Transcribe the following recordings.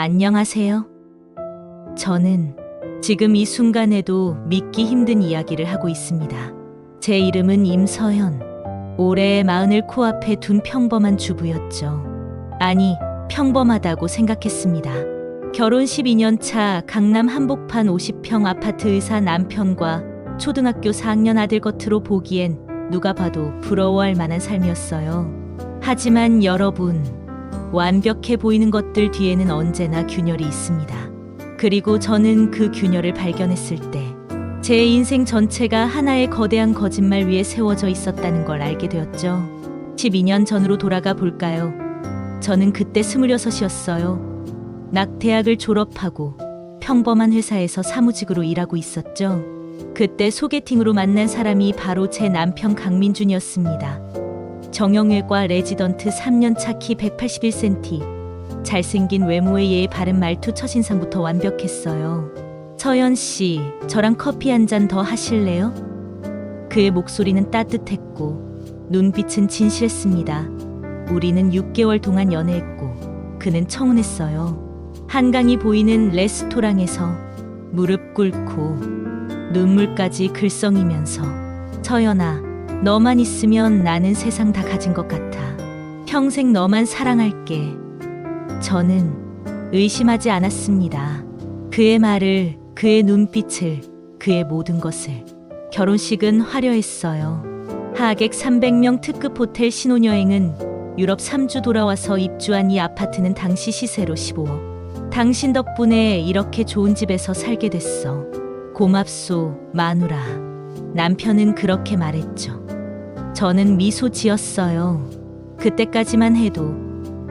안녕하세요. 저는 지금 이 순간에도 믿기 힘든 이야기를 하고 있습니다. 제 이름은 임서현. 올해 40을 코앞에 둔 평범한 주부였죠. 아니, 평범하다고 생각했습니다. 결혼 12년 차 강남 한복판 50평 아파트에 사 남편과 초등학교 4학년 아들 겉으로 보기엔 누가 봐도 부러워할 만한 삶이었어요. 하지만 여러분, 완벽해 보이는 것들 뒤에는 언제나 균열이 있습니다. 그리고 저는 그 균열을 발견했을 때 제 인생 전체가 하나의 거대한 거짓말 위에 세워져 있었다는 걸 알게 되었죠. 12년 전으로 돌아가 볼까요? 저는 그때 26이었어요. 막 대학을 졸업하고 평범한 회사에서 사무직으로 일하고 있었죠. 그때 소개팅으로 만난 사람이 바로 제 남편 강민준이었습니다. 정형외과 레지던트 3년차 키 181cm. 잘생긴 외모에 예의 바른 말투 첫인상부터 완벽했어요. 서연 씨, 저랑 커피 한 잔 더 하실래요? 그의 목소리는 따뜻했고 눈빛은 진실했습니다. 우리는 6개월 동안 연애했고 그는 청혼했어요. 한강이 보이는 레스토랑에서 무릎 꿇고 눈물까지 글썽이면서 서연아, 너만 있으면 나는 세상 다 가진 것 같아. 평생 너만 사랑할게. 저는 의심하지 않았습니다. 그의 말을, 그의 눈빛을, 그의 모든 것을. 결혼식은 화려했어요. 하객 300명 특급 호텔 신혼여행은 유럽 3주 돌아와서 입주한 이 아파트는 당시 시세로 15억. 당신 덕분에 이렇게 좋은 집에서 살게 됐어. 고맙소, 마누라. 남편은 그렇게 말했죠. 저는 미소 지었어요. 그때까지만 해도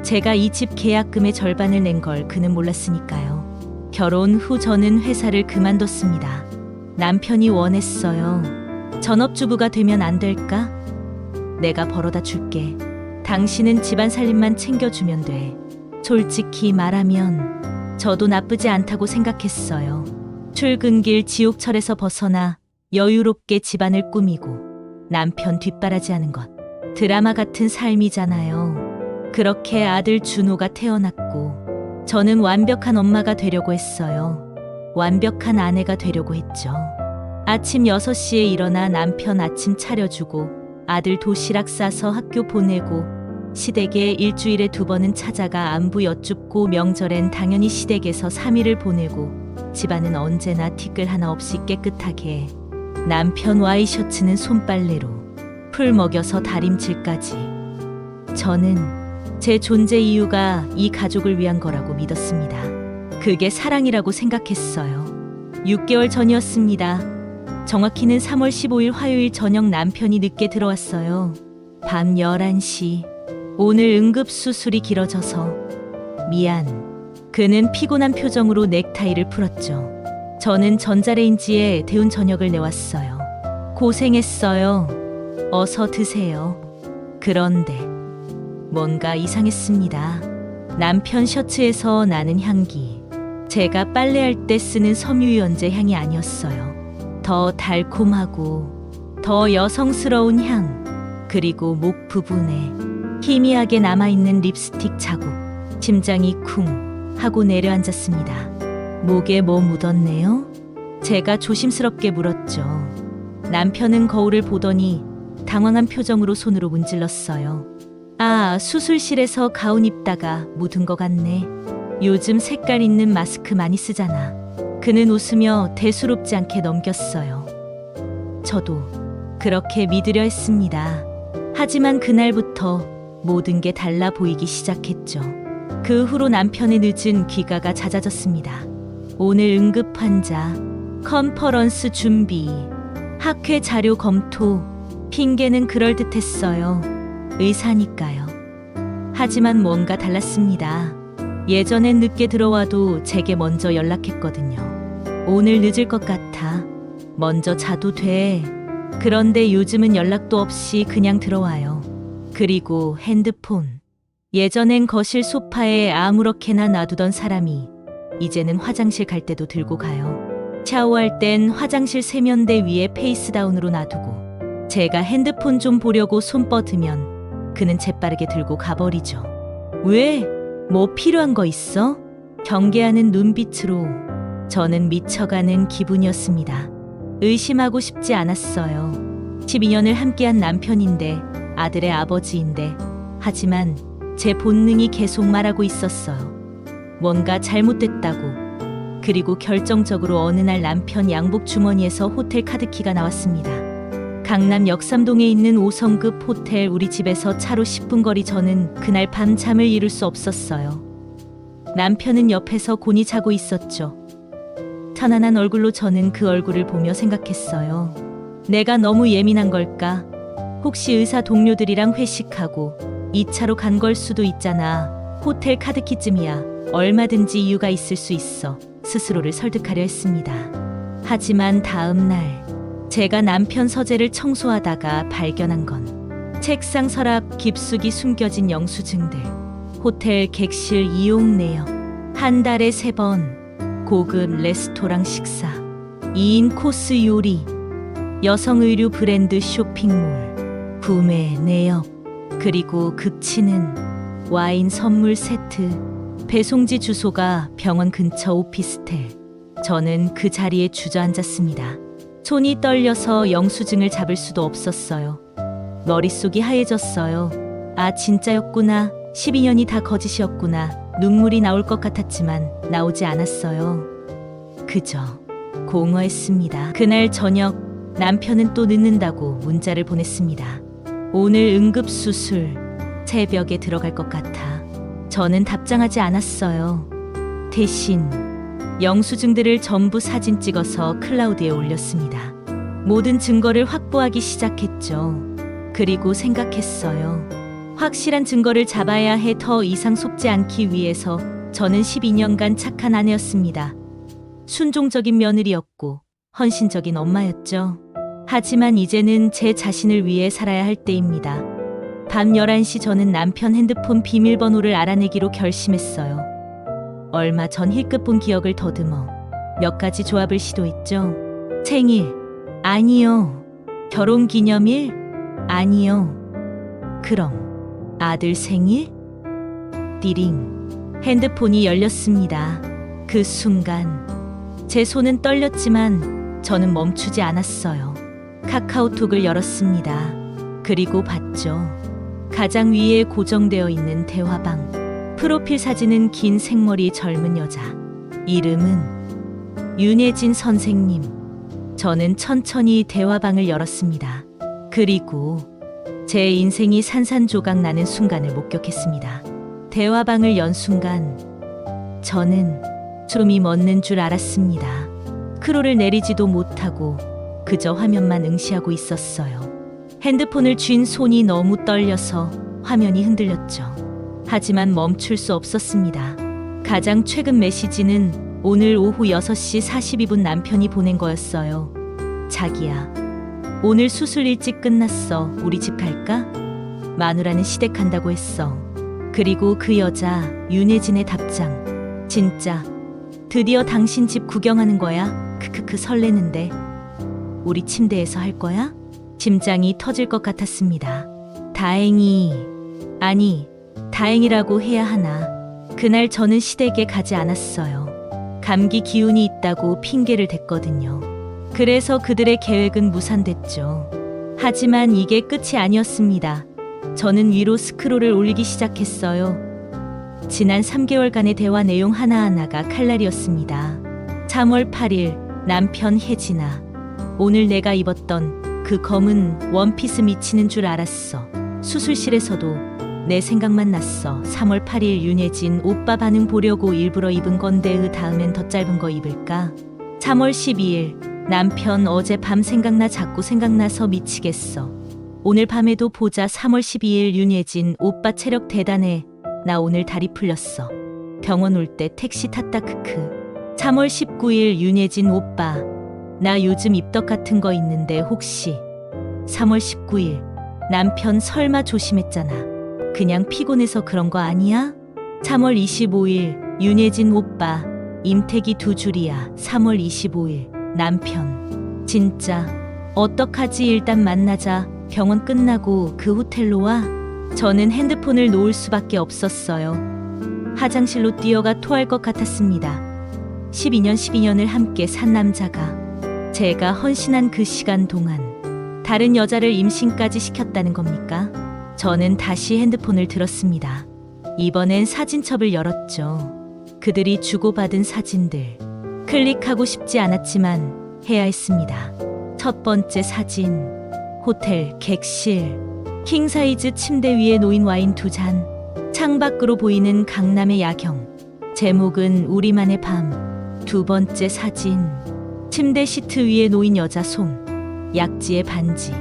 제가 이 집 계약금의 절반을 낸 걸 그는 몰랐으니까요. 결혼 후 저는 회사를 그만뒀습니다. 남편이 원했어요. 전업주부가 되면 안 될까? 내가 벌어다 줄게. 당신은 집안 살림만 챙겨주면 돼. 솔직히 말하면 저도 나쁘지 않다고 생각했어요. 출근길 지옥철에서 벗어나 여유롭게 집안을 꾸미고 남편 뒷바라지하는 것. 드라마 같은 삶이잖아요. 그렇게 아들 준호가 태어났고 저는 완벽한 엄마가 되려고 했어요. 완벽한 아내가 되려고 했죠. 아침 6시에 일어나 남편 아침 차려주고 아들 도시락 싸서 학교 보내고 시댁에 일주일에 2번은 찾아가 안부 여쭙고 명절엔 당연히 시댁에서 3일을 보내고 집안은 언제나 티끌 하나 없이 깨끗하게. 남편 와이셔츠는 손빨래로 풀 먹여서 다림질까지. 저는 제 존재 이유가 이 가족을 위한 거라고 믿었습니다. 그게 사랑이라고 생각했어요. 6개월 전이었습니다. 정확히는 3월 15일 화요일 저녁 남편이 늦게 들어왔어요. 밤 11시. 오늘 응급수술이 길어져서 미안. 그는 피곤한 표정으로 넥타이를 풀었죠. 저는 전자레인지에 데운 저녁을 내왔어요. 고생했어요. 어서 드세요. 그런데 뭔가 이상했습니다. 남편 셔츠에서 나는 향기. 제가 빨래할 때 쓰는 섬유유연제 향이 아니었어요. 더 달콤하고 더 여성스러운 향. 그리고 목 부분에 희미하게 남아있는 립스틱 자국. 심장이 쿵 하고 내려앉았습니다. 목에 뭐 묻었네요? 제가 조심스럽게 물었죠. 남편은 거울을 보더니 당황한 표정으로 손으로 문질렀어요. 아, 수술실에서 가운 입다가 묻은 것 같네. 요즘 색깔 있는 마스크 많이 쓰잖아. 그는 웃으며 대수롭지 않게 넘겼어요. 저도 그렇게 믿으려 했습니다. 하지만 그날부터 모든 게 달라 보이기 시작했죠. 그 후로 남편의 늦은 귀가가 잦아졌습니다. 오늘 응급 환자, 컨퍼런스 준비, 학회 자료 검토, 핑계는 그럴듯했어요. 의사니까요. 하지만 뭔가 달랐습니다. 예전엔 늦게 들어와도 제게 먼저 연락했거든요. 오늘 늦을 것 같아. 먼저 자도 돼. 그런데 요즘은 연락도 없이 그냥 들어와요. 그리고 핸드폰. 예전엔 거실 소파에 아무렇게나 놔두던 사람이 이제는 화장실 갈 때도 들고 가요. 샤워할 땐 화장실 세면대 위에 페이스다운으로 놔두고 제가 핸드폰 좀 보려고 손 뻗으면 그는 재빠르게 들고 가버리죠. 왜? 뭐 필요한 거 있어? 경계하는 눈빛으로 저는 미쳐가는 기분이었습니다. 의심하고 싶지 않았어요. 12년을 함께한 남편인데, 아들의 아버지인데, 하지만 제 본능이 계속 말하고 있었어요. 뭔가 잘못됐다고. 그리고 결정적으로 어느 날 남편 양복 주머니에서 호텔 카드키가 나왔습니다. 강남 역삼동에 있는 5성급 호텔 우리 집에서 차로 10분 거리. 저는 그날 밤 잠을 이룰 수 없었어요. 남편은 옆에서 곤히 자고 있었죠. 편안한 얼굴로 저는 그 얼굴을 보며 생각했어요. 내가 너무 예민한 걸까? 혹시 의사 동료들이랑 회식하고 2차로 간 걸 수도 있잖아. 호텔 카드키쯤이야. 얼마든지 이유가 있을 수 있어. 스스로를 설득하려 했습니다. 하지만 다음 날 제가 남편 서재를 청소하다가 발견한 건 책상 서랍 깊숙이 숨겨진 영수증들, 호텔 객실 이용 내역, 한 달에 3번 고급 레스토랑 식사, 2인 코스 요리, 여성 의류 브랜드 쇼핑몰, 구매 내역, 그리고 극치는 와인 선물 세트, 배송지 주소가 병원 근처 오피스텔. 저는 그 자리에 주저앉았습니다. 손이 떨려서 영수증을 잡을 수도 없었어요. 머릿속이 하얘졌어요. 아, 진짜였구나. 12년이 다 거짓이었구나. 눈물이 나올 것 같았지만 나오지 않았어요. 그저 공허했습니다. 그날 저녁 남편은 또 늦는다고 문자를 보냈습니다. 오늘 응급수술, 새벽에 들어갈 것 같아. 저는 답장하지 않았어요. 대신 영수증들을 전부 사진 찍어서 클라우드에 올렸습니다. 모든 증거를 확보하기 시작했죠. 그리고 생각했어요. 확실한 증거를 잡아야 해. 더 이상 속지 않기 위해서. 저는 12년간 착한 아내였습니다. 순종적인 며느리였고 헌신적인 엄마였죠. 하지만 이제는 제 자신을 위해 살아야 할 때입니다. 밤 11시 저는 남편 핸드폰 비밀번호를 알아내기로 결심했어요. 얼마 전 힐끗 본 기억을 더듬어 몇 가지 조합을 시도했죠. 생일? 아니요. 결혼기념일? 아니요. 그럼 아들 생일? 띠링. 핸드폰이 열렸습니다. 그 순간 제 손은 떨렸지만 저는 멈추지 않았어요. 카카오톡을 열었습니다. 그리고 봤죠. 가장 위에 고정되어 있는 대화방. 프로필 사진은 긴 생머리 젊은 여자. 이름은 윤혜진 선생님. 저는 천천히 대화방을 열었습니다. 그리고 제 인생이 산산조각 나는 순간을 목격했습니다. 대화방을 연 순간 저는 숨이 멎는 줄 알았습니다. 크로를 내리지도 못하고 그저 화면만 응시하고 있었어요. 핸드폰을 쥔 손이 너무 떨려서 화면이 흔들렸죠. 하지만 멈출 수 없었습니다. 가장 최근 메시지는 오늘 오후 6시 42분 남편이 보낸 거였어요. 자기야, 오늘 수술 일찍 끝났어. 우리 집 갈까? 마누라는 시댁 간다고 했어. 그리고 그 여자 윤혜진의 답장. 진짜 드디어 당신 집 구경하는 거야? 크크크 설레는데. 우리 침대에서 할 거야? 심장이 터질 것 같았습니다. 다행이라고 해야 하나. 그날 저는 시댁에 가지 않았어요. 감기 기운이 있다고 핑계를 댔거든요. 그래서 그들의 계획은 무산됐죠. 하지만 이게 끝이 아니었습니다. 저는 위로 스크롤을 올리기 시작했어요. 지난 3개월간의 대화 내용 하나하나가 칼날이었습니다. 3월 8일 남편 혜진아, 오늘 내가 입었던 그 검은 원피스 미치는 줄 알았어. 수술실에서도 내 생각만 났어. 3월 8일 윤혜진 오빠 반응 보려고 일부러 입은 건데 다음엔 더 짧은 거 입을까? 3월 12일 남편 어제 밤 생각나 자꾸 생각나서 미치겠어. 오늘 밤에도 보자. 3월 12일 윤혜진 오빠 체력 대단해. 나 오늘 다리 풀렸어. 병원 올 때 택시 탔다 크크. 3월 19일 윤혜진 오빠, 나 요즘 입덕 같은 거 있는데 혹시. 3월 19일 남편 설마 조심했잖아. 그냥 피곤해서 그런 거 아니야? 3월 25일 윤혜진 오빠, 임태기 2줄이야. 3월 25일 남편, 진짜 어떡하지? 일단 만나자. 병원 끝나고 그 호텔로 와. 저는 핸드폰을 놓을 수밖에 없었어요. 화장실로 뛰어가 토할 것 같았습니다. 12년을 함께 산 남자가 제가 헌신한 그 시간 동안 다른 여자를 임신까지 시켰다는 겁니까? 저는 다시 핸드폰을 들었습니다. 이번엔 사진첩을 열었죠. 그들이 주고받은 사진들. 클릭하고 싶지 않았지만 해야 했습니다. 첫 번째 사진. 호텔, 객실, 킹사이즈 침대 위에 놓인 와인 2잔, 창밖으로 보이는 강남의 야경. 제목은 우리만의 밤. 두 번째 사진. 침대 시트 위에 놓인 여자 손, 약지의 반지.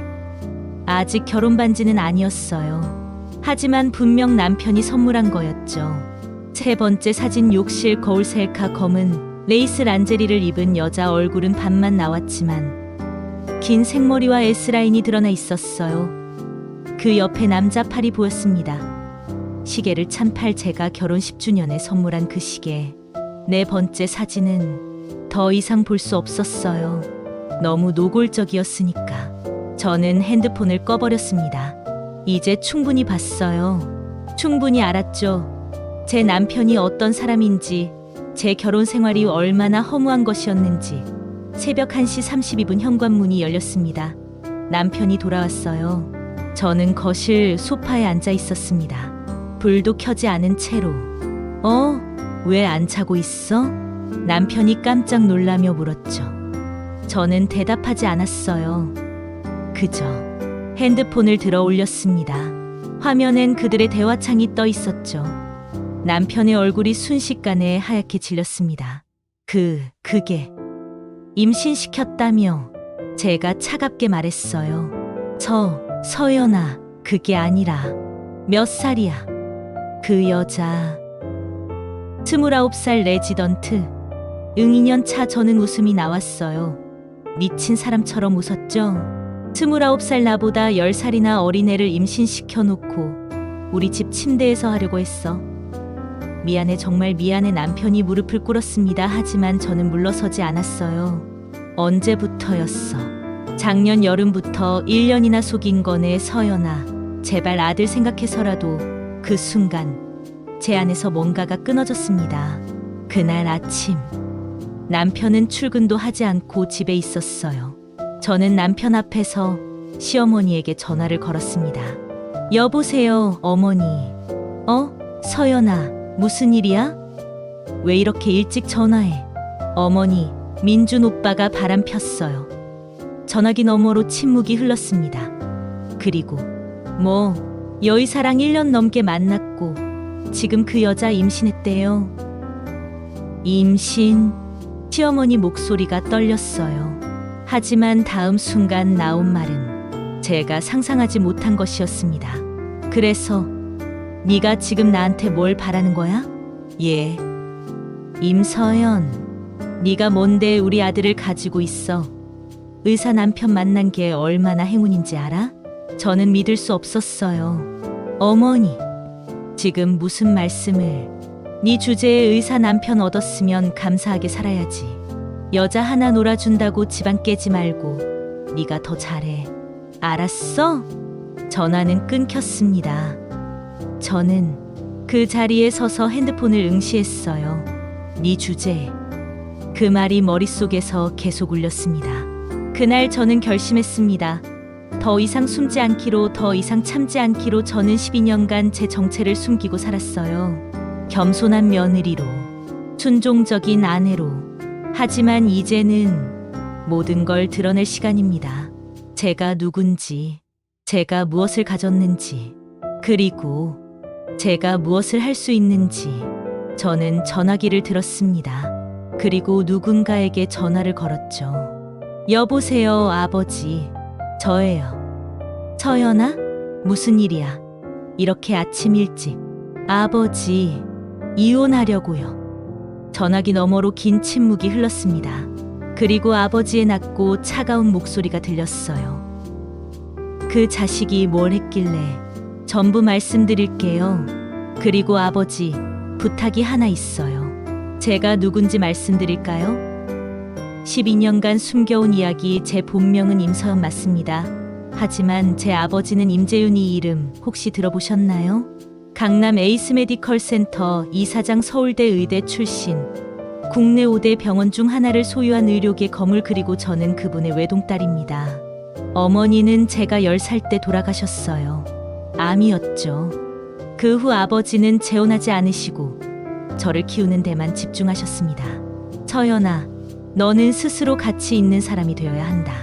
아직 결혼 반지는 아니었어요. 하지만 분명 남편이 선물한 거였죠. 세 번째 사진. 욕실 거울 셀카. 검은 레이스 란제리를 입은 여자. 얼굴은 반만 나왔지만 긴 생머리와 S라인이 드러나 있었어요. 그 옆에 남자 팔이 보였습니다. 시계를 찬 팔. 제가 결혼 10주년에 선물한 그 시계. 네 번째 사진은 더 이상 볼 수 없었어요. 너무 노골적이었으니까. 저는 핸드폰을 꺼버렸습니다. 이제 충분히 봤어요. 충분히 알았죠. 제 남편이 어떤 사람인지, 제 결혼 생활이 얼마나 허무한 것이었는지. 새벽 1시 32분 현관문이 열렸습니다. 남편이 돌아왔어요. 저는 거실 소파에 앉아 있었습니다. 불도 켜지 않은 채로. 왜 안 자고 있어? 남편이 깜짝 놀라며 물었죠. 저는 대답하지 않았어요. 그저 핸드폰을 들어 올렸습니다. 화면엔 그들의 대화창이 떠 있었죠. 남편의 얼굴이 순식간에 하얗게 질렸습니다. 그게 임신시켰다며. 제가 차갑게 말했어요. 서연아, 그게 아니라. 몇 살이야? 그 여자. 29살 레지던트. 2년 차. 저는 웃음이 나왔어요. 미친 사람처럼 웃었죠. 29살 나보다 10살이나 어린애를 임신시켜 놓고 우리 집 침대에서 하려고 했어. 미안해, 정말 미안해. 남편이 무릎을 꿇었습니다. 하지만 저는 물러서지 않았어요. 언제부터였어? 작년 여름부터. 1년이나 속인 거네. 서연아, 제발 아들 생각해서라도. 그 순간 제 안에서 뭔가가 끊어졌습니다. 그날 아침 남편은 출근도 하지 않고 집에 있었어요. 저는 남편 앞에서 시어머니에게 전화를 걸었습니다. 여보세요, 어머니. 서연아, 무슨 일이야? 왜 이렇게 일찍 전화해? 어머니, 민준 오빠가 바람 폈어요. 전화기 너머로 침묵이 흘렀습니다. 그리고 여의사랑 1년 넘게 만났고 지금 그 여자 임신했대요. 임신? 시어머니 목소리가 떨렸어요. 하지만 다음 순간 나온 말은 제가 상상하지 못한 것이었습니다. 그래서 네가 지금 나한테 뭘 바라는 거야? 예. 임서연, 네가 뭔데 우리 아들을 가지고 있어? 의사 남편 만난 게 얼마나 행운인지 알아? 저는 믿을 수 없었어요. 어머니, 지금 무슨 말씀을. 네 주제에 의사 남편 얻었으면 감사하게 살아야지. 여자 하나 놀아준다고 집안 깨지 말고 네가 더 잘해. 알았어? 전화는 끊겼습니다. 저는 그 자리에 서서 핸드폰을 응시했어요. 네 주제. 그 말이 머릿속에서 계속 울렸습니다. 그날 저는 결심했습니다. 더 이상 숨지 않기로, 더 이상 참지 않기로. 저는 12년간 제 정체를 숨기고 살았어요. 겸손한 며느리로, 순종적인 아내로. 하지만 이제는 모든 걸 드러낼 시간입니다. 제가 누군지, 제가 무엇을 가졌는지, 그리고 제가 무엇을 할 수 있는지. 저는 전화기를 들었습니다. 그리고 누군가에게 전화를 걸었죠. 여보세요, 아버지. 저예요. 서연아? 무슨 일이야? 이렇게 아침 일찍. 아버지, 이혼하려고요. 전화기 너머로 긴 침묵이 흘렀습니다. 그리고 아버지의 낮고 차가운 목소리가 들렸어요. 그 자식이 뭘 했길래. 전부 말씀드릴게요. 그리고 아버지, 부탁이 하나 있어요. 제가 누군지 말씀드릴까요? 12년간 숨겨온 이야기. 제 본명은 임서연 맞습니다. 하지만 제 아버지는 임재윤. 이 이름 혹시 들어보셨나요? 강남 에이스 메디컬 센터 이사장, 서울대 의대 출신, 국내 5대 병원 중 하나를 소유한 의료계 거물, 그리고 저는 그분의 외동딸입니다. 어머니는 제가 10살 때 돌아가셨어요. 암이었죠. 그 후 아버지는 재혼하지 않으시고 저를 키우는 데만 집중하셨습니다. 서연아, 너는 스스로 가치 있는 사람이 되어야 한다.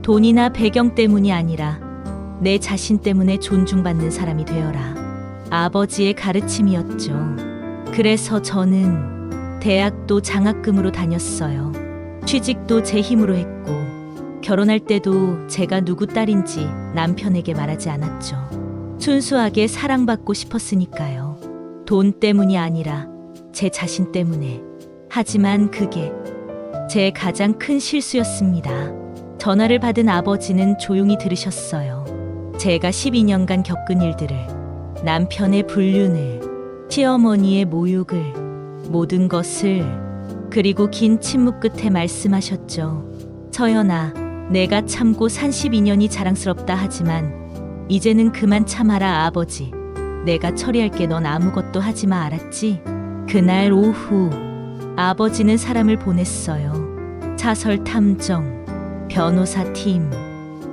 돈이나 배경 때문이 아니라 내 자신 때문에 존중받는 사람이 되어라. 아버지의 가르침이었죠. 그래서 저는 대학도 장학금으로 다녔어요. 취직도 제 힘으로 했고, 결혼할 때도 제가 누구 딸인지 남편에게 말하지 않았죠. 순수하게 사랑받고 싶었으니까요. 돈 때문이 아니라 제 자신 때문에. 하지만 그게 제 가장 큰 실수였습니다. 전화를 받은 아버지는 조용히 들으셨어요. 제가 12년간 겪은 일들을, 남편의 불륜을, 시어머니의 모욕을, 모든 것을, 그리고 긴 침묵 끝에 말씀하셨죠. 서연아, 내가 참고 산 12년이 자랑스럽다 하지만 이제는 그만 참아라. 아버지, 내가 처리할게. 넌 아무것도 하지마. 알았지? 그날 오후 아버지는 사람을 보냈어요. 사설 탐정, 변호사팀,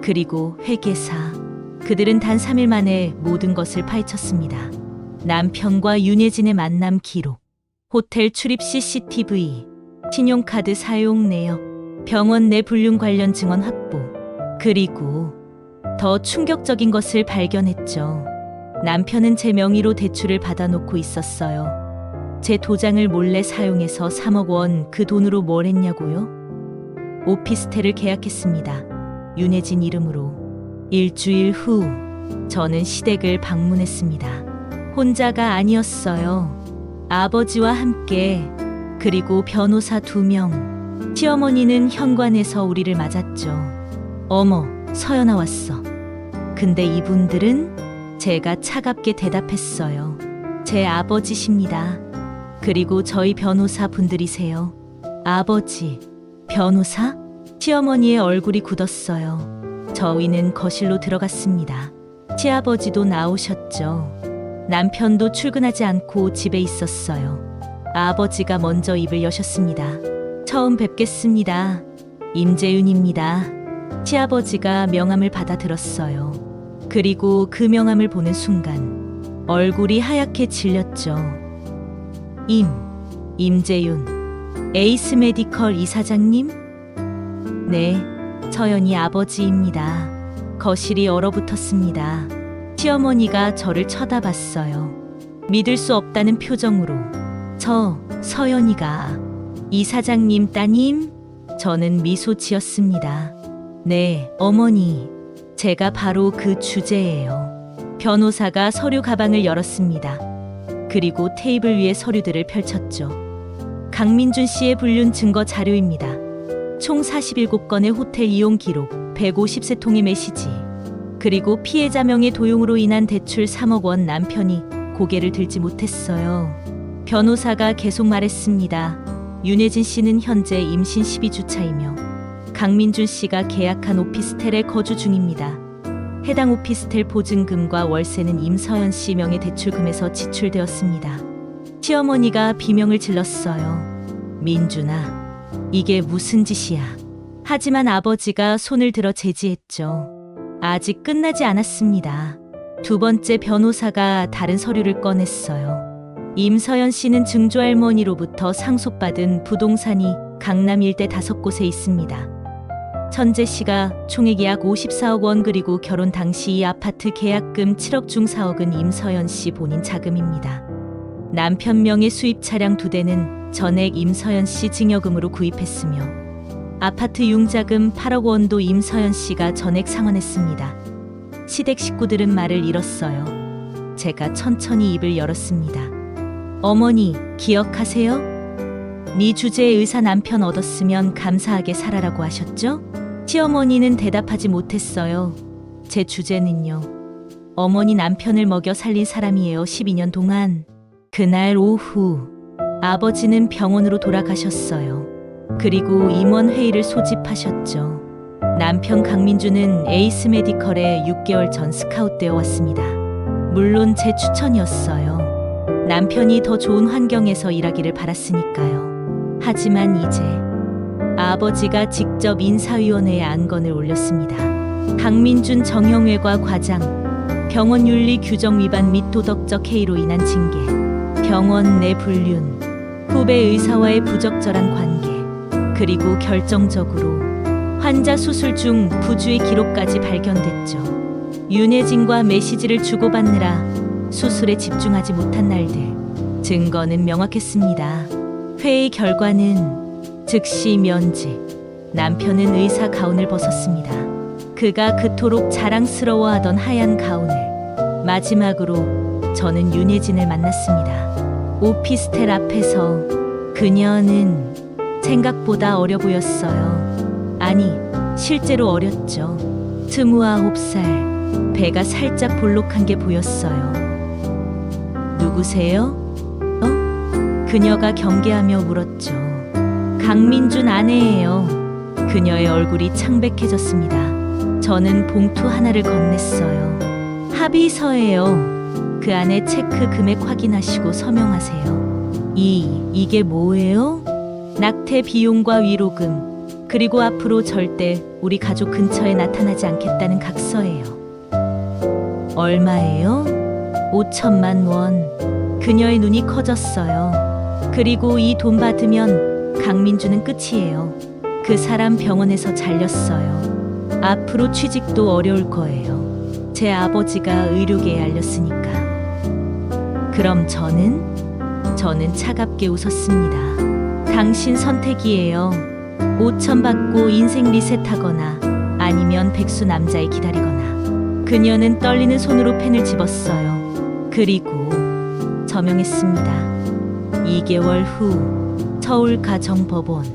그리고 회계사. 그들은 단 3일 만에 모든 것을 파헤쳤습니다. 남편과 윤예진의 만남 기록, 호텔 출입 CCTV, 신용카드 사용 내역, 병원 내 불륜 관련 증언 확보, 그리고 더 충격적인 것을 발견했죠. 남편은 제 명의로 대출을 받아놓고 있었어요. 제 도장을 몰래 사용해서 3억 원. 그 돈으로 뭘 했냐고요? 오피스텔을 계약했습니다. 윤혜진 이름으로. 일주일 후 저는 시댁을 방문했습니다. 혼자가 아니었어요. 아버지와 함께, 그리고 변호사 2명. 시어머니는 현관에서 우리를 맞았죠. 어머, 서연아 왔어. 근데 이분들은? 제가 차갑게 대답했어요. 제 아버지십니다. 그리고 저희 변호사 분들이세요. 아버지, 변호사? 시어머니의 얼굴이 굳었어요. 저희는 거실로 들어갔습니다. 시아버지도 나오셨죠. 남편도 출근하지 않고 집에 있었어요. 아버지가 먼저 입을 여셨습니다. 처음 뵙겠습니다. 임재윤입니다. 시아버지가 명함을 받아들었어요. 그리고 그 명함을 보는 순간 얼굴이 하얗게 질렸죠. 임재윤, 에이스 메디컬 이사장님? 네, 서연이 아버지입니다. 거실이 얼어붙었습니다. 시어머니가 저를 쳐다봤어요. 믿을 수 없다는 표정으로. 서연이가 이사장님 따님? 저는 미소 지었습니다. 네, 어머니. 제가 바로 그 주제예요. 변호사가 서류 가방을 열었습니다. 그리고 테이블 위에 서류들을 펼쳤죠. 강민준 씨의 불륜 증거 자료입니다. 총 47건의 호텔 이용 기록, 150세 통의 메시지, 그리고 피해자 명의 도용으로 인한 대출 3억 원. 남편이 고개를 들지 못했어요. 변호사가 계속 말했습니다. 윤혜진 씨는 현재 임신 12주차이며 강민준 씨가 계약한 오피스텔에 거주 중입니다. 해당 오피스텔 보증금과 월세는 임서연 씨 명의 대출금에서 지출되었습니다. 시어머니가 비명을 질렀어요. 민준아, 이게 무슨 짓이야. 하지만 아버지가 손을 들어 제지했죠. 아직 끝나지 않았습니다. 두 번째 변호사가 다른 서류를 꺼냈어요. 임서연 씨는 증조할머니로부터 상속받은 부동산이 강남 일대 5곳에 있습니다. 천재 씨가 총액 약 54억 원, 그리고 결혼 당시 이 아파트 계약금 7억 중 4억은 임서연 씨 본인 자금입니다. 남편 명의 수입 차량 2대는 전액 임서연 씨 증여금으로 구입했으며 아파트 융자금 8억 원도 임서연 씨가 전액 상환했습니다. 시댁 식구들은 말을 잃었어요. 제가 천천히 입을 열었습니다. 어머니, 기억하세요? 네 주제의 의사 남편 얻었으면 감사하게 살아라고 하셨죠? 시어머니는 대답하지 못했어요. 제 주제는요. 어머니 남편을 먹여 살린 사람이에요. 12년 동안. 그날 오후 아버지는 병원으로 돌아가셨어요. 그리고 임원회의를 소집하셨죠. 남편 강민주는 에이스 메디컬에 6개월 전 스카웃되어 왔습니다. 물론 제 추천이었어요. 남편이 더 좋은 환경에서 일하기를 바랐으니까요. 하지만 이제 아버지가 직접 인사위원회에 안건을 올렸습니다. 강민준 정형외과 과장, 병원 윤리 규정 위반 및 도덕적 해이로 인한 징계, 병원 내 불륜, 후배 의사와의 부적절한 관계, 그리고 결정적으로 환자 수술 중 부주의 기록까지 발견됐죠. 윤혜진과 메시지를 주고받느라 수술에 집중하지 못한 날들. 증거는 명확했습니다. 회의 결과는 즉시 면직. 남편은 의사 가운을 벗었습니다. 그가 그토록 자랑스러워하던 하얀 가운을. 마지막으로 저는 윤혜진을 만났습니다. 오피스텔 앞에서 그녀는 생각보다 어려 보였어요. 아니, 실제로 어렸죠. 29살, 배가 살짝 볼록한 게 보였어요. 누구세요? 그녀가 경계하며 물었죠. 강민준 아내예요. 그녀의 얼굴이 창백해졌습니다. 저는 봉투 하나를 건넸어요. 합의서예요. 그 안에 체크 금액 확인하시고 서명하세요. 이게 뭐예요? 낙태 비용과 위로금, 그리고 앞으로 절대 우리 가족 근처에 나타나지 않겠다는 각서예요. 얼마예요? 5천만 원. 그녀의 눈이 커졌어요. 그리고 이 돈 받으면 강민주는 끝이에요. 그 사람 병원에서 잘렸어요. 앞으로 취직도 어려울 거예요. 제 아버지가 의료계에 알렸으니까. 그럼 저는 차갑게 웃었습니다. 당신 선택이에요. 5천 받고 인생 리셋하거나 아니면 백수 남자에 기다리거나. 그녀는 떨리는 손으로 펜을 집었어요. 그리고 저명했습니다. 2개월 후 서울가정법원.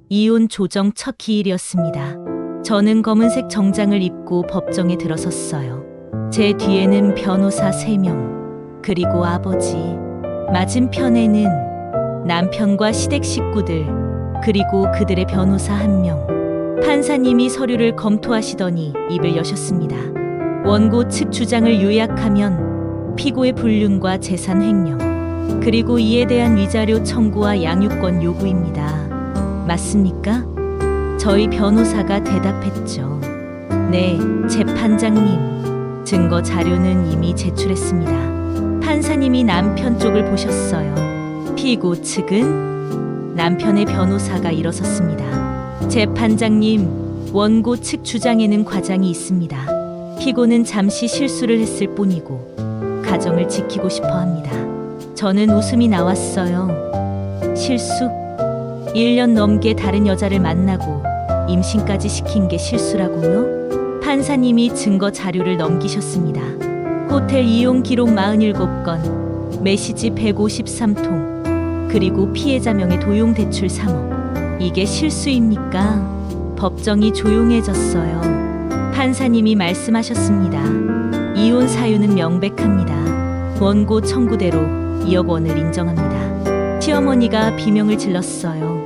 이혼 조정 첫 기일이었습니다. 저는 검은색 정장을 입고 법정에 들어섰어요. 제 뒤에는 변호사 3명, 그리고 아버지. 맞은편에는 남편과 시댁 식구들, 그리고 그들의 변호사 1명. 판사님이 서류를 검토하시더니 입을 여셨습니다. 원고 측 주장을 요약하면 피고의 불륜과 재산 횡령, 그리고 이에 대한 위자료 청구와 양육권 요구입니다. 맞습니까? 저희 변호사가 대답했죠. 네, 재판장님. 증거 자료는 이미 제출했습니다. 판사님이 남편 쪽을 보셨어요. 피고 측은? 남편의 변호사가 일어섰습니다. 재판장님, 원고 측 주장에는 과장이 있습니다. 피고는 잠시 실수를 했을 뿐이고 가정을 지키고 싶어 합니다. 저는 웃음이 나왔어요. 실수? 1년 넘게 다른 여자를 만나고 임신까지 시킨 게 실수라고요? 판사님이 증거 자료를 넘기셨습니다. 호텔 이용 기록 47건, 메시지 153통, 그리고 피해자 명의 도용 대출 3억. 이게 실수입니까? 법정이 조용해졌어요. 판사님이 말씀하셨습니다. 이혼 사유는 명백합니다. 원고 청구대로 2억 원을 인정합니다. 시어머니가 비명을 질렀어요.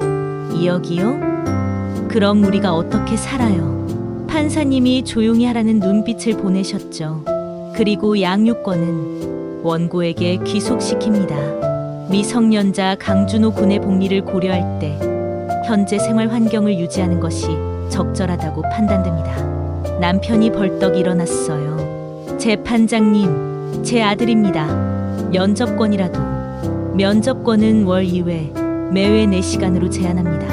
2억이요? 그럼 우리가 어떻게 살아요? 판사님이 조용히 하라는 눈빛을 보내셨죠. 그리고 양육권은 원고에게 귀속시킵니다. 미성년자 강준호 군의 복리를 고려할 때 현재 생활 환경을 유지하는 것이 적절하다고 판단됩니다. 남편이 벌떡 일어났어요. 재판장님, 제 아들입니다. 면접권이라도. 면접권은 월 2회, 매회 4시간으로 제한합니다.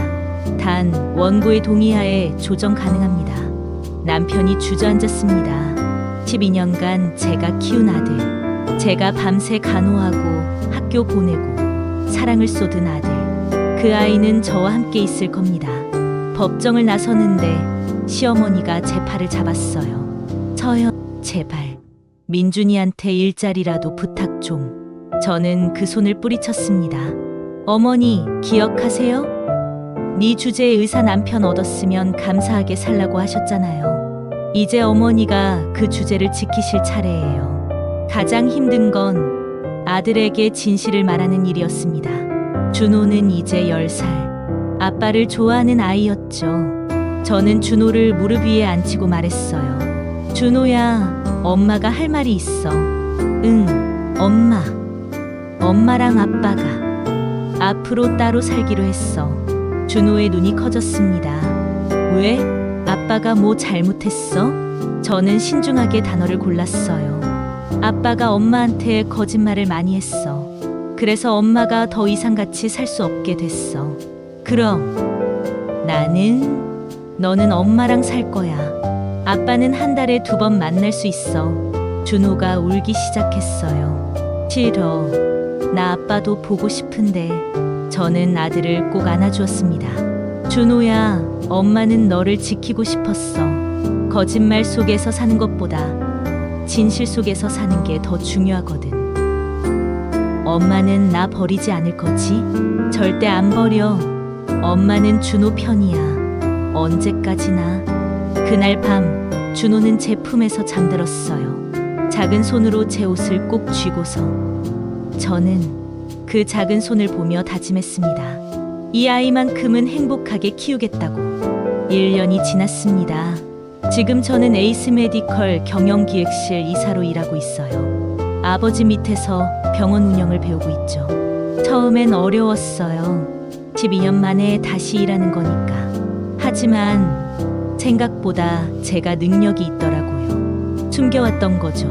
단 원고의 동의하에 조정 가능합니다. 남편이 주저앉았습니다. 12년간 제가 키운 아들, 제가 밤새 간호하고 학교 보내고 사랑을 쏟은 아들, 그 아이는 저와 함께 있을 겁니다. 법정을 나서는데 시어머니가 제 팔을 잡았어요. 서연, 제발 민준이한테 일자리라도 부탁 좀. 저는 그 손을 뿌리쳤습니다. 어머니, 기억하세요? 네 주제에 의사 남편 얻었으면 감사하게 살라고 하셨잖아요. 이제 어머니가 그 주제를 지키실 차례예요. 가장 힘든 건 아들에게 진실을 말하는 일이었습니다. 준호는 이제 10살. 아빠를 좋아하는 아이였죠. 저는 준호를 무릎 위에 앉히고 말했어요. 준호야, 엄마가 할 말이 있어. 응, 엄마. 엄마랑 아빠가 앞으로 따로 살기로 했어. 준호의 눈이 커졌습니다. 왜? 아빠가 뭐 잘못했어? 저는 신중하게 단어를 골랐어요. 아빠가 엄마한테 거짓말을 많이 했어. 그래서 엄마가 더 이상 같이 살 수 없게 됐어. 그럼 너는 엄마랑 살 거야. 아빠는 한 달에 2번 만날 수 있어. 준호가 울기 시작했어요. 싫어. 나 아빠도 보고 싶은데. 저는 아들을 꼭 안아주었습니다. 준호야, 엄마는 너를 지키고 싶었어. 거짓말 속에서 사는 것보다 진실 속에서 사는 게 더 중요하거든. 엄마는 나 버리지 않을 거지? 절대 안 버려. 엄마는 준호 편이야. 언제까지나. 그날 밤 준호는 제 품에서 잠들었어요. 작은 손으로 제 옷을 꼭 쥐고서. 저는 그 작은 손을 보며 다짐했습니다. 이 아이만큼은 행복하게 키우겠다고. 1년이 지났습니다. 지금 저는 에이스 메디컬 경영기획실 이사로 일하고 있어요. 아버지 밑에서 병원 운영을 배우고 있죠. 처음엔 어려웠어요. 12년 만에 다시 일하는 거니까. 하지만 생각보다 제가 능력이 있더라고요. 숨겨왔던 거죠.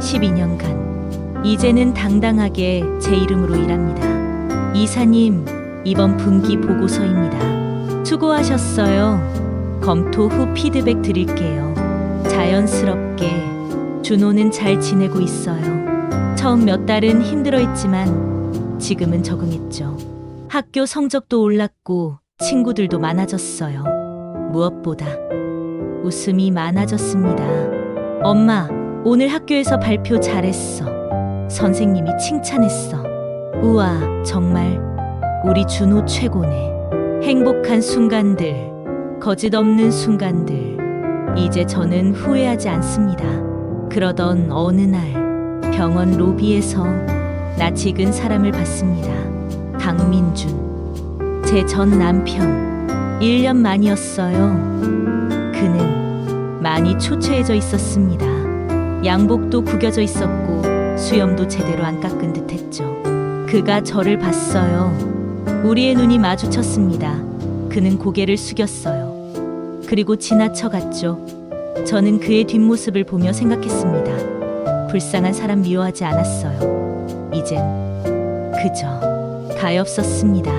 12년간. 이제는 당당하게 제 이름으로 일합니다. 이사님, 이번 분기 보고서입니다. 수고하셨어요. 검토 후 피드백 드릴게요. 자연스럽게 준호는 잘 지내고 있어요. 처음 몇 달은 힘들어했지만 지금은 적응했죠. 학교 성적도 올랐고 친구들도 많아졌어요. 무엇보다 웃음이 많아졌습니다. 엄마, 오늘 학교에서 발표 잘했어. 선생님이 칭찬했어. 우와, 정말 우리 준호 최고네. 행복한 순간들, 거짓 없는 순간들. 이제 저는 후회하지 않습니다. 그러던 어느 날 병원 로비에서 낯익은 사람을 봤습니다. 강민준, 제 전 남편. 1년 만이었어요. 그는 많이 초췌해져 있었습니다. 양복도 구겨져 있었고 수염도 제대로 안 깎은 듯 했죠. 그가 저를 봤어요. 우리의 눈이 마주쳤습니다. 그는 고개를 숙였어요. 그리고 지나쳐갔죠. 저는 그의 뒷모습을 보며 생각했습니다. 불쌍한 사람 미워하지 않았어요. 이젠 그저 가엾었습니다.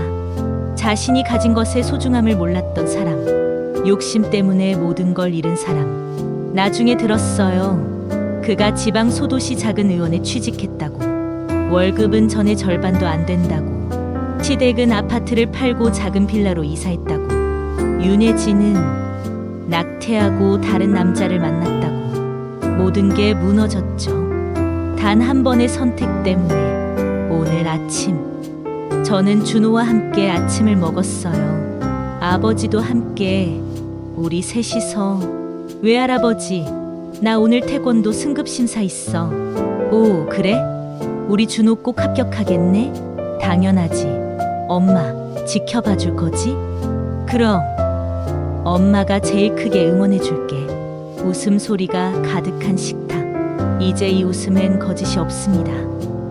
자신이 가진 것의 소중함을 몰랐던 사람. 욕심 때문에 모든 걸 잃은 사람. 나중에 들었어요. 그가 지방 소도시 작은 의원에 취직했다고. 월급은 전의 절반도 안 된다고. 시댁은 아파트를 팔고 작은 빌라로 이사했다고. 윤혜진은 낙태하고 다른 남자를 만났다고. 모든 게 무너졌죠. 단 한 번의 선택 때문에. 오늘 아침 저는 준호와 함께 아침을 먹었어요. 아버지도 함께. 우리 셋이서. 외할아버지, 나 오늘 태권도 승급 심사 있어. 오, 그래? 우리 준호 꼭 합격하겠네? 당연하지. 엄마, 지켜봐 줄 거지? 그럼 엄마가 제일 크게 응원해 줄게. 웃음소리가 가득한 식탁. 이제 이 웃음엔 거짓이 없습니다.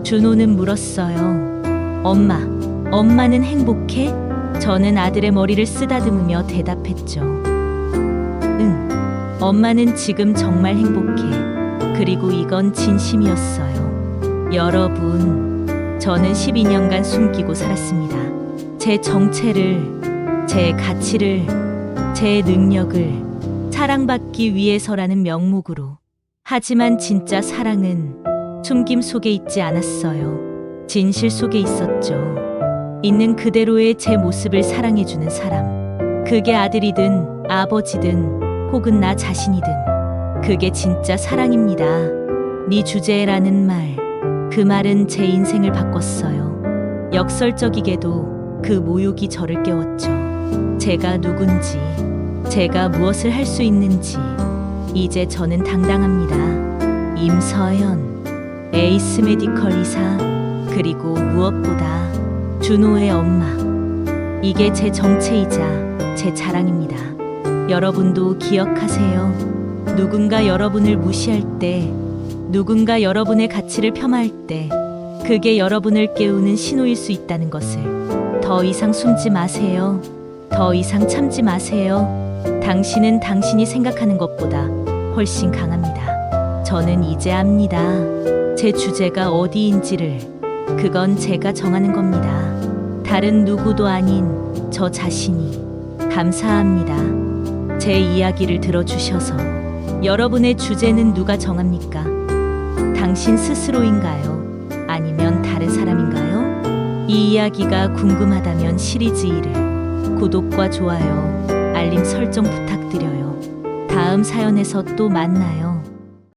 준호는 물었어요. 엄마는 행복해? 저는 아들의 머리를 쓰다듬으며 대답했죠. 응, 엄마는 지금 정말 행복해. 그리고 이건 진심이었어요. 여러분, 저는 12년간 숨기고 살았습니다. 제 정체를, 제 가치를, 제 능력을 사랑받기 위해서라는 명목으로. 하지만 진짜 사랑은 숨김 속에 있지 않았어요. 진실 속에 있었죠. 있는 그대로의 제 모습을 사랑해주는 사람. 그게 아들이든 아버지든 혹은 나 자신이든 그게 진짜 사랑입니다. 네 주제라는 말, 그 말은 제 인생을 바꿨어요. 역설적이게도 그 모욕이 저를 깨웠죠. 제가 누군지, 제가 무엇을 할 수 있는지 이제 저는 당당합니다. 임서연, 에이스 메디컬 이사, 그리고 무엇보다 준호의 엄마. 이게 제 정체이자 제 자랑입니다. 여러분도 기억하세요. 누군가 여러분을 무시할 때 누군가 여러분의 가치를 폄하할 때 그게 여러분을 깨우는 신호일 수 있다는 것을. 더 이상 숨지 마세요. 더 이상 참지 마세요. 당신은 당신이 생각하는 것보다 훨씬 강합니다. 저는 이제 압니다. 제 주제가 어디인지를. 그건 제가 정하는 겁니다. 다른 누구도 아닌 저 자신이. 감사합니다. 제 이야기를 들어주셔서. 여러분의 주제는 누가 정합니까? 당신 스스로인가요? 아니면 다른 사람인가요? 이 이야기가 궁금하다면 시리즈 1을 구독과 좋아요, 알림 설정 부탁드려요. 다음 사연에서 또 만나요.